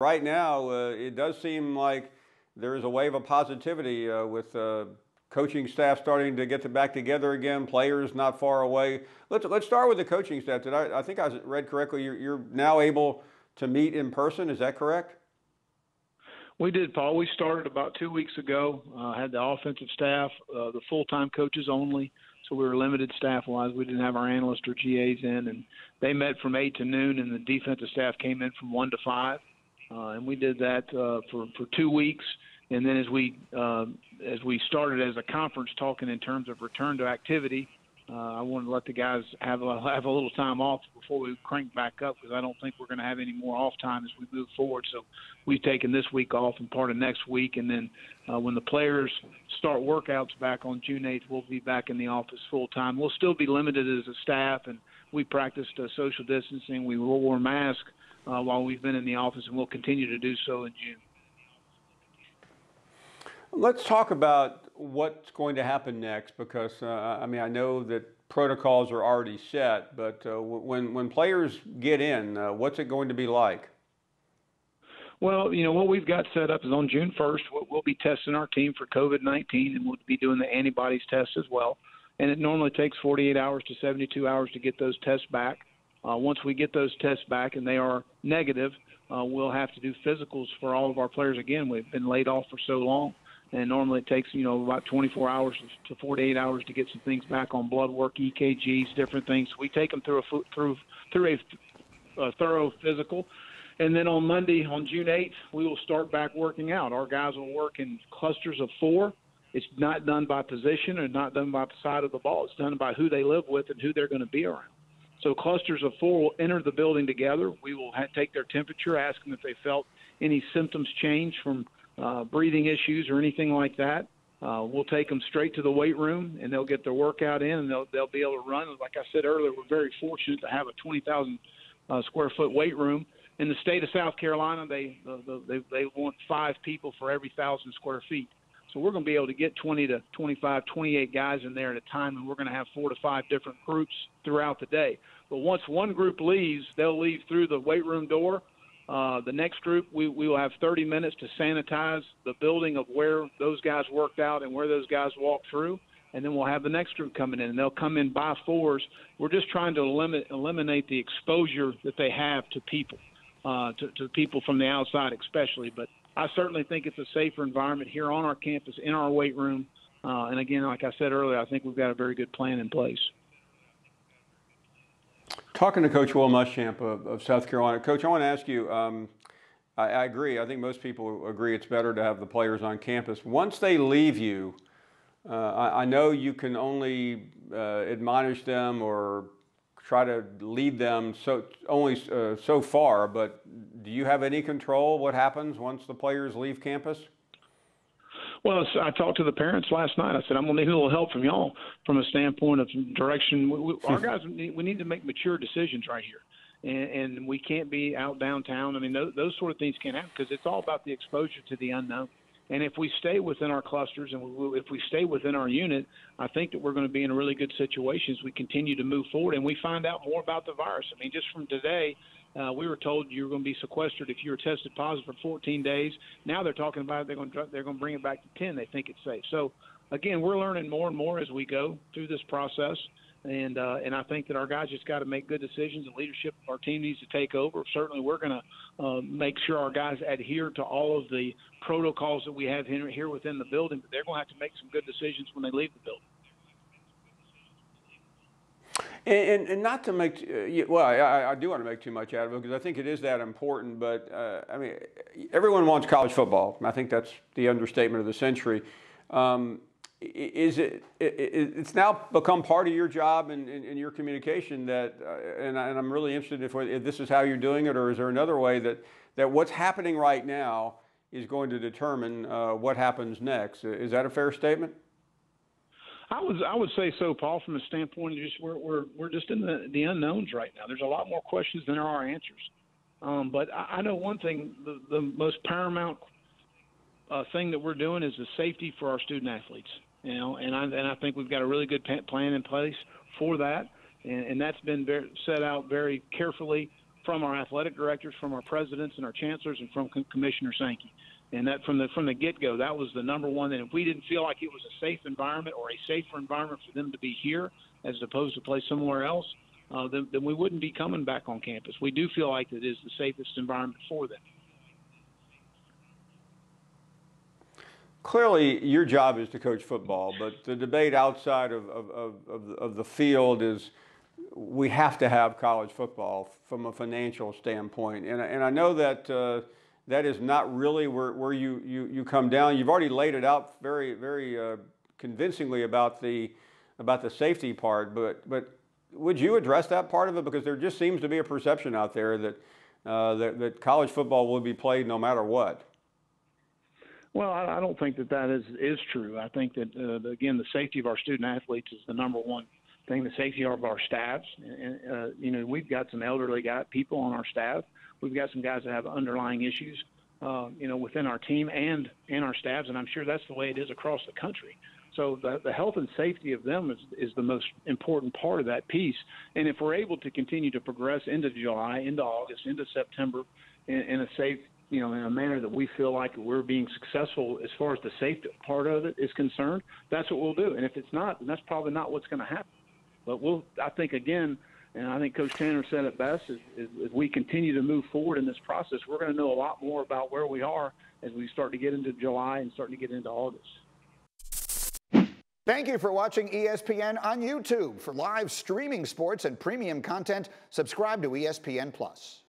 Right now, it does seem like there is a wave of positivity with coaching staff starting to get back together again. Players not far away. Let's start with the coaching staff. I think I read correctly? You're now able to meet in person. Is that correct? We did, Paul. We started about 2 weeks ago. Had the offensive staff, the full-time coaches only, so we were limited staff-wise. We didn't have our analysts or GAs in, and they met from 8 to noon, and the defensive staff came in from 1 to 5. And we did that for 2 weeks. And then as we started as a conference talking in terms of return to activity, I wanted to let the guys have a little time off before we crank back up, because I don't think we're going to have any more off time as we move forward. So we've taken this week off and part of next week. And then when the players start workouts back on June 8th, we'll be back in the office full time. We'll still be limited as a staff, and we practiced social distancing. We wore masks while we've been in the office, and we'll continue to do so in June. Let's talk about what's going to happen next, because I know that protocols are already set, but when players get in, what's it going to be like? Well, what we've got set up is on June 1st, we'll be testing our team for COVID-19, and we'll be doing the antibodies test as well. And it normally takes 48 hours to 72 hours to get those tests back. Once we get those tests back and they are negative, we'll have to do physicals for all of our players again. We've been laid off for so long. And normally it takes, about 24 hours to 48 hours to get some things back on blood work, EKGs, different things. We take them through a thorough physical. And then on Monday, on June 8th, we will start back working out. Our guys will work in clusters of 4. It's not done by position or not done by the side of the ball. It's done by who they live with and who they're going to be around. So clusters of 4 will enter the building together. We will take their temperature, ask them if they felt any symptoms change from breathing issues or anything like that. We'll take them straight to the weight room, and they'll get their workout in, and they'll be able to run. Like I said earlier, we're very fortunate to have a 20,000 square foot weight room. In the state of South Carolina, they want 5 people for every 1,000 square feet. So we're going to be able to get 20 to 25, 28 guys in there at a time, and we're going to have 4 to 5 different groups throughout the day. But once one group leaves, they'll leave through the weight room door. The next group, we will have 30 minutes to sanitize the building of where those guys worked out and where those guys walked through, and then we'll have the next group coming in, and they'll come in by 4s. We're just trying to eliminate the exposure that they have to people, to people from the outside especially. But I certainly think it's a safer environment here on our campus, in our weight room. And again, like I said earlier, I think we've got a very good plan in place. Talking to Coach Will Muschamp of South Carolina. Coach, I want to ask you, I agree. I think most people agree it's better to have the players on campus. Once they leave you, I know you can only admonish them or try to lead them so far, but do you have any control what happens once the players leave campus? Well, I talked to the parents last night. I said, I'm going to need a little help from y'all from a standpoint of direction. Our guys, we need to make mature decisions right here. And we can't be out downtown. I mean, those sort of things can't happen because it's all about the exposure to the unknown. And if we stay within our clusters and if we stay within our unit, I think that we're going to be in a really good situation as we continue to move forward and we find out more about the virus. I mean, just from today, we were told you were going to be sequestered if you were tested positive for 14 days. Now they're talking about they're going to bring it back to 10. They think it's safe. So, again, we're learning more and more as we go through this process. And I think that our guys just got to make good decisions, and leadership of our team needs to take over. Certainly we're going to make sure our guys adhere to all of the protocols that we have here within the building, but they're going to have to make some good decisions when they leave the building. And not to make, I do want to make too much out of it because I think it is that important, but I mean, everyone wants college football. I think that's the understatement of the century. It's now become part of your job and your communication that, and I'm really interested if this is how you're doing it, or is there another way that what's happening right now is going to determine what happens next? Is that a fair statement? I would say so, Paul. From a standpoint of just we're just in the unknowns right now. There's a lot more questions than there are answers. But I know one thing: the most paramount thing that we're doing is the safety for our student athletes. And I think we've got a really good plan in place for that, and that's been set out very carefully from our athletic directors, from our presidents and our chancellors, and from Commissioner Sankey. And that from the get-go, that was the number one. And if we didn't feel like it was a safe environment or a safer environment for them to be here as opposed to play somewhere else, then we wouldn't be coming back on campus. We do feel like it is the safest environment for them. Clearly, your job is to coach football, but the debate outside of the field is we have to have college football from a financial standpoint. And I know that that is not really where you come down. You've already laid it out very convincingly about the safety part, but would you address that part of it? Because there just seems to be a perception out there that that college football will be played no matter what. Well, I don't think that is true. I think that, again, the safety of our student athletes is the number one thing, the safety of our staffs. And you know, we've got some elderly people on our staff. We've got some guys that have underlying issues, you know, within our team and our staffs, and I'm sure that's the way it is across the country. So the health and safety of them is the most important part of that piece. And if we're able to continue to progress into July, into August, into September in a safe, you know, in a manner that we feel like we're being successful as far as the safety part of it is concerned, that's what we'll do. And if it's not, then that's probably not what's going to happen. But I think, again, and I think Coach Tanner said it best, is we continue to move forward in this process, we're going to know a lot more about where we are as we start to get into July and start to get into August. Thank you for watching ESPN on YouTube. For live streaming sports and premium content, subscribe to ESPN+.